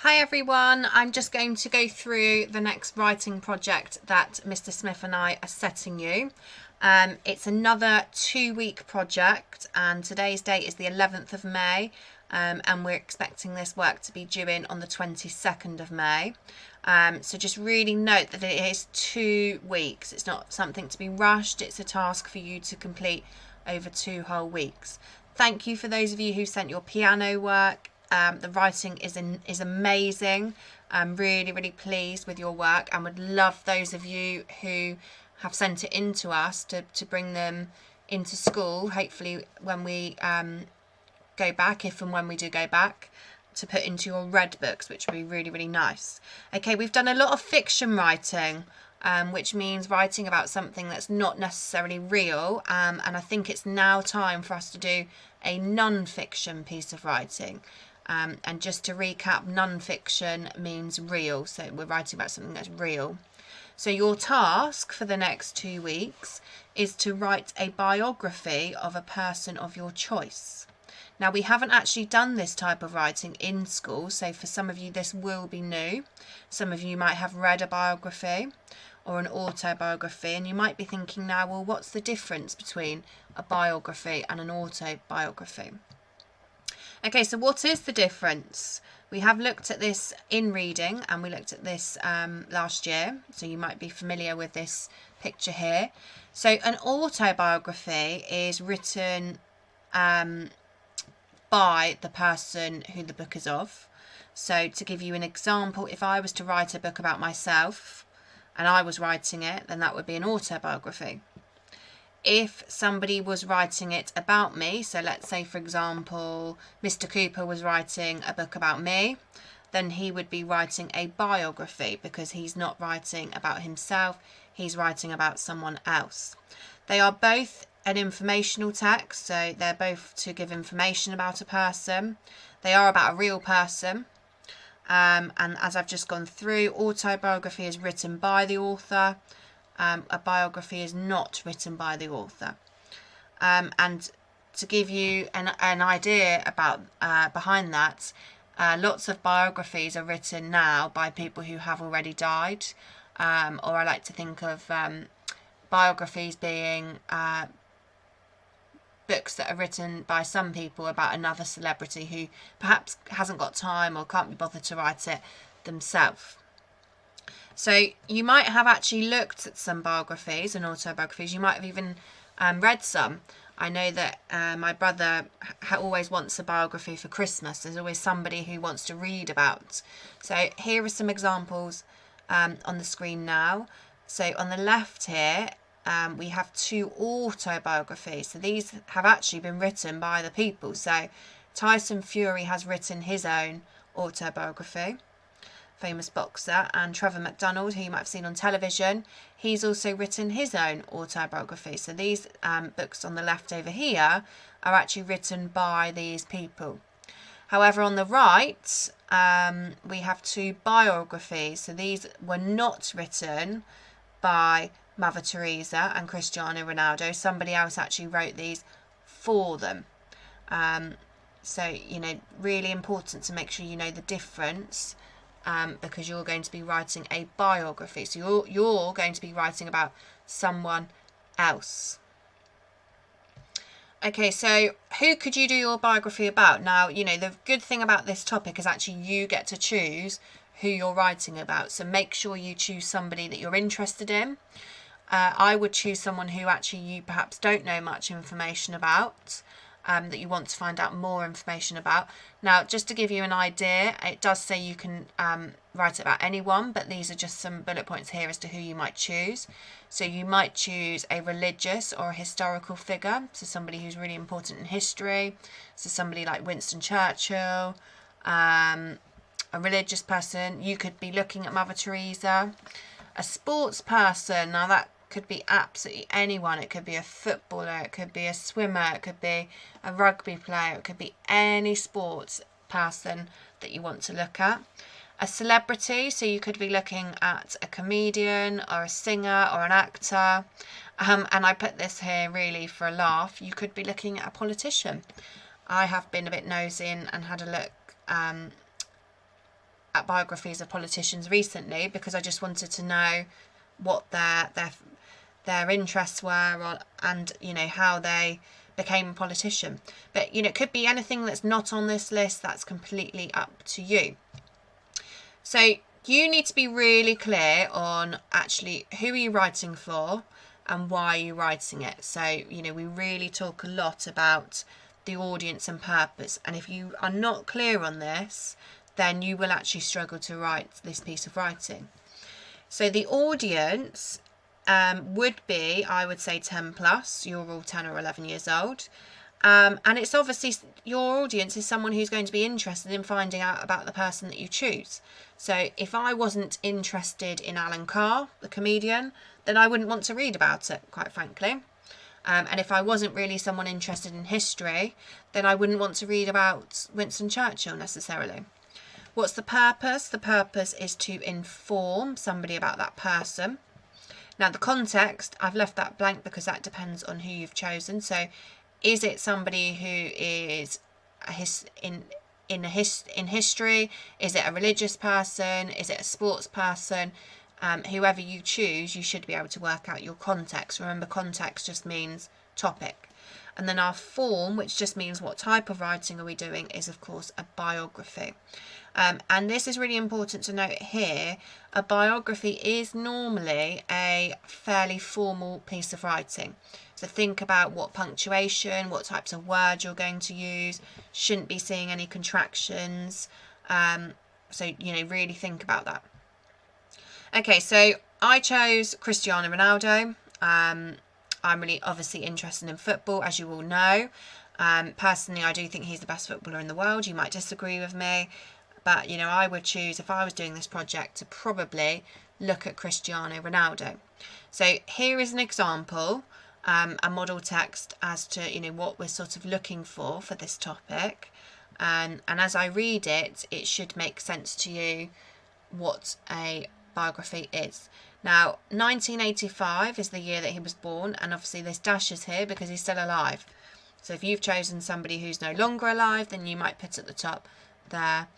Hi everyone, I'm just going to go through the next writing project that Mr. Smith and I are setting you. It's another 2-week project and today's date is the 11th of May and we're expecting this work to be due in on the 22nd of May. So just really note that it is 2 weeks. It's not something to be rushed. It's a task for you to complete over 2 whole weeks. Thank you for those of you who sent your piano work. The writing is amazing. I'm really pleased with your work and would love those of you who have sent it in to us to bring them into school, hopefully when we go back, if and when we do go back, to put into your read books, which would be really nice. Okay, we've done a lot of fiction writing, which means writing about something that's not necessarily real, and I think it's now time for us to do a non-fiction piece of writing. And just to recap, non-fiction means real, so we're writing about something that's real. So your task for the next 2 weeks is to write a biography of a person of your choice. Now, we haven't actually done this type of writing in school, so for some of you this will be new. Some of you might have read a biography or an autobiography, and you might be thinking now, well, what's the difference between a biography and an autobiography? Okay, so what is the difference? We have looked at this in reading and we looked at this last year, so you might be familiar with this picture here. So an autobiography is written by the person who the book is of. So to give you an example, if I was to write a book about myself and I was writing it, then that would be an autobiography. If somebody was writing it about me, so let's say for example Mr. Cooper was writing a book about me, then he would be writing a biography because he's not writing about himself, he's writing about someone else. They are both an informational text, so they're both to give information about a person. They are about a real person, and as I've just gone through, autobiography is written by the author. A biography is not written by the author. And to give you an idea about behind that, lots of biographies are written now by people who have already died, or I like to think of biographies being books that are written by some people about another celebrity who perhaps hasn't got time or can't be bothered to write it themselves. So you might have actually looked at some biographies and autobiographies. You might have even read some. I know that my brother always wants a biography for Christmas. There's always somebody who wants to read about. So here are some examples on the screen now. So on the left here, we have 2 autobiographies. So these have actually been written by the people. So Tyson Fury has written his own autobiography, famous boxer, and Trevor McDonald, who you might have seen on television, he's also written his own autobiography. So these books on the left over here are actually written by these people. However, on the right, we have 2 biographies. So these were not written by Mother Teresa and Cristiano Ronaldo. Somebody else actually wrote these for them. So, you know, really important to make sure you know the difference. Because you're going to be writing a biography. So you're going to be writing about someone else. Okay, so who could you do your biography about? Now, you know, the good thing about this topic is actually you get to choose who you're writing about. So make sure you choose somebody that you're interested in. I would choose someone who actually you perhaps don't know much information about. That you want to find out more information about. Now, just to give you an idea, it does say you can write about anyone, but these are just some bullet points here as to who you might choose. So you might choose a religious or a historical figure, so somebody who's really important in history, so somebody like Winston Churchill, a religious person. You could be looking at Mother Teresa. A sports person, now that could be absolutely anyone. It could be a footballer, it could be a swimmer, it could be a rugby player, it could be any sports person that you want to look at. A celebrity, so you could be looking at a comedian or a singer or an actor, and I put this here really for a laugh. You could be looking at a politician. I have been a bit nosy and had a look at biographies of politicians recently because I just wanted to know what their interests were, and how they became a politician. But it could be anything that's not on this list. That's completely up to you. So you need to be really clear on actually who are you writing for and why are you writing it. So we really talk a lot about the audience and purpose, and if you are not clear on this, then you will actually struggle to write this piece of writing. So the audience would be, I would say, 10 plus. You're all 10 or 11 years old. And it's obviously, your audience is someone who's going to be interested in finding out about the person that you choose. So if I wasn't interested in Alan Carr, the comedian, then I wouldn't want to read about it, quite frankly. And if I wasn't really someone interested in history, then I wouldn't want to read about Winston Churchill necessarily. What's the purpose? The purpose is to inform somebody about that person. Now the context, I've left that blank because that depends on who you've chosen. So is it somebody who is in history? Is it a religious person? Is it a sports person? Whoever you choose, you should be able to work out your context. Remember, context just means topic. And then our form, which just means what type of writing are we doing, is of course a biography. And this is really important to note here. A biography is normally a fairly formal piece of writing. So think about what punctuation, what types of words you're going to use. Shouldn't be seeing any contractions. So really think about that. Okay, so I chose Cristiano Ronaldo. I'm really obviously interested in football, as you all know. Personally, I do think he's the best footballer in the world. You might disagree with me, but I would choose, if I was doing this project, to probably look at Cristiano Ronaldo. So here is an example, a model text as to what we're sort of looking for this topic, and as I read it, it should make sense to you what a biography is. Now 1985 is the year that he was born, and obviously this dash is here because he's still alive. So if you've chosen somebody who's no longer alive, then you might put at the top there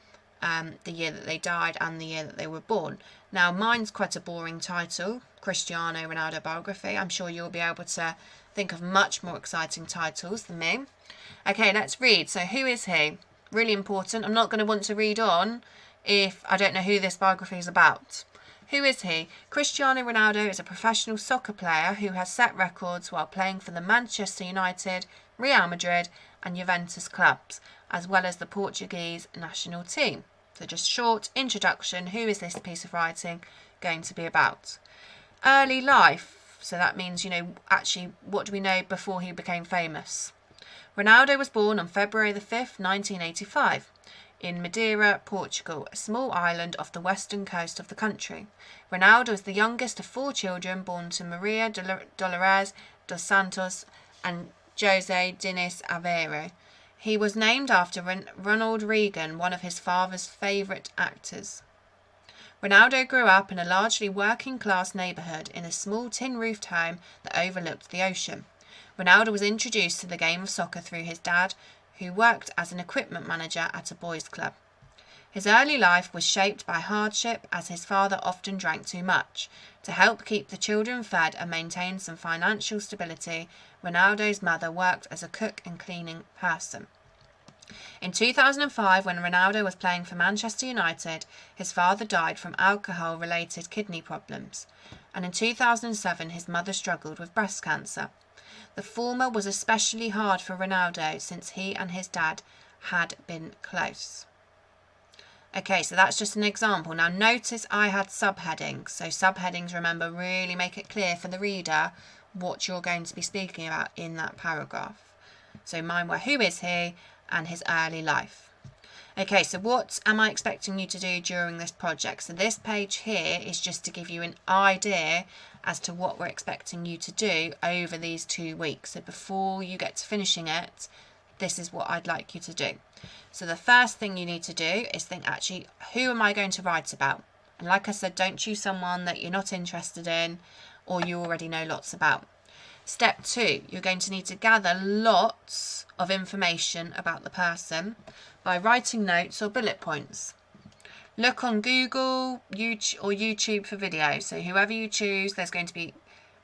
the year that they died and the year that they were born. Now mine's quite a boring title, Cristiano Ronaldo biography. I'm sure you'll be able to think of much more exciting titles than me. Okay, let's read. So who is he? Really important. I'm not going to want to read on if I don't know who this biography is about. Who is he? Cristiano Ronaldo is a professional soccer player who has set records while playing for the Manchester United, Real Madrid and Juventus clubs, as well as the Portuguese national team. So just short introduction, who is this piece of writing going to be about? Early life, so that means, actually what do we know before he became famous? Ronaldo was born on February the 5th, 1985. In Madeira, Portugal, a small island off the western coast of the country. Ronaldo is the youngest of 4 children born to Maria Dolores dos Santos and Jose Diniz Aveiro. He was named after Ronald Reagan, one of his father's favourite actors. Ronaldo grew up in a largely working-class neighbourhood in a small tin-roofed home that overlooked the ocean. Ronaldo was introduced to the game of soccer through his dad, who worked as an equipment manager at a boys' club. His early life was shaped by hardship, as his father often drank too much. To help keep the children fed and maintain some financial stability, Ronaldo's mother worked as a cook and cleaning person. In 2005, when Ronaldo was playing for Manchester United, his father died from alcohol-related kidney problems, and in 2007 his mother struggled with breast cancer. The former was especially hard for Ronaldo since he and his dad had been close. Okay, so that's just an example. Now notice I had subheadings. So subheadings, remember, really make it clear for the reader what you're going to be speaking about in that paragraph. So mine were who is he and his early life. Okay, so what am I expecting you to do during this project? So this page here is just to give you an idea as to what we're expecting you to do over these 2 weeks. So before you get to finishing it, this is what I'd like you to do. So the first thing you need to do is think, actually, who am I going to write about? And like I said, don't choose someone that you're not interested in or you already know lots about. Step 2, you're going to need to gather lots of information about the person by writing notes or bullet points. Look on Google or YouTube for videos. So whoever you choose, there's going to be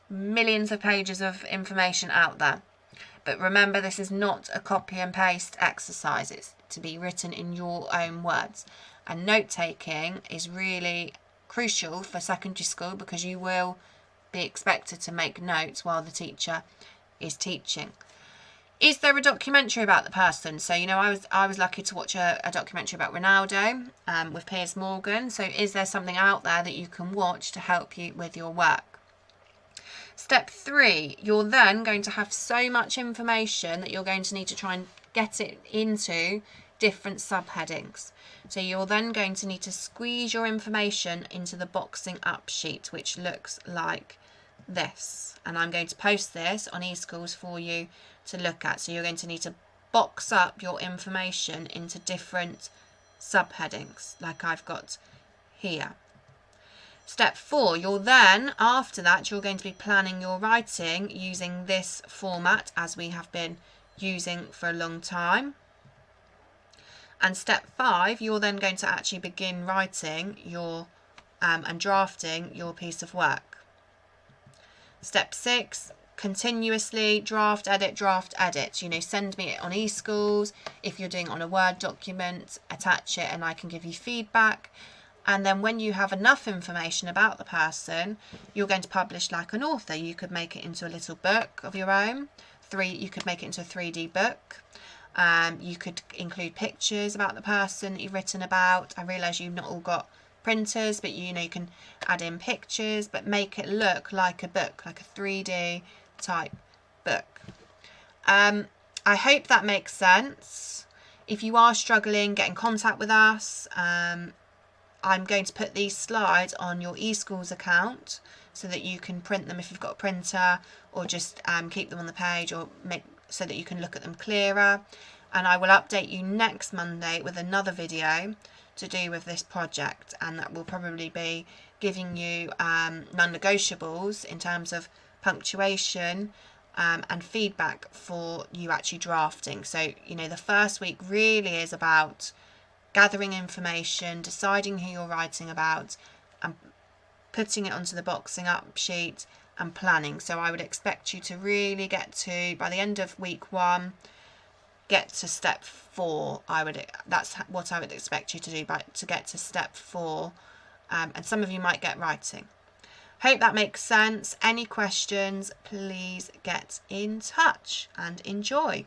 millions of pages of information out there. But remember, this is not a copy and paste exercise. It's to be written in your own words. And note taking is really crucial for secondary school because you will be expected to make notes while the teacher is teaching. Is there a documentary about the person? So, I was lucky to watch a documentary about Ronaldo with Piers Morgan. So is there something out there that you can watch to help you with your work? Step 3, you're then going to have so much information that you're going to need to try and get it into different subheadings. So you're then going to need to squeeze your information into the boxing up sheet, which looks like this. And I'm going to post this on eSchools for you to look at. So you're going to need to box up your information into different subheadings like I've got here. Step 4, after that, you're going to be planning your writing using this format as we have been using for a long time. And step 5, you're then going to actually begin writing your and drafting your piece of work. Step 6, continuously draft, edit. Send me it on eSchools. If you're doing it on a Word document, attach it and I can give you feedback. And then when you have enough information about the person, you're going to publish like an author. You could make it into a little book of your own. You could make it into a 3D book. You could include pictures about the person that you've written about. I realise you've not all got printers, but you can add in pictures, but make it look like a book, like a 3D type book. I hope that makes sense. If you are struggling, get in contact with us. I'm going to put these slides on your eSchools account so that you can print them if you've got a printer, or just keep them on the page, or make so that you can look at them clearer. And I will update you next Monday with another video to do with this project, and that will probably be giving you non-negotiables in terms of punctuation and feedback for you actually drafting. So the first week really is about gathering information, deciding who you're writing about, and putting it onto the boxing up sheet and planning. So I would expect you to really get to, by the end of week 1, get to step 4. That's what I would expect you to do, to get to step 4. And some of you might get writing. Hope that makes sense. Any questions, please get in touch and enjoy.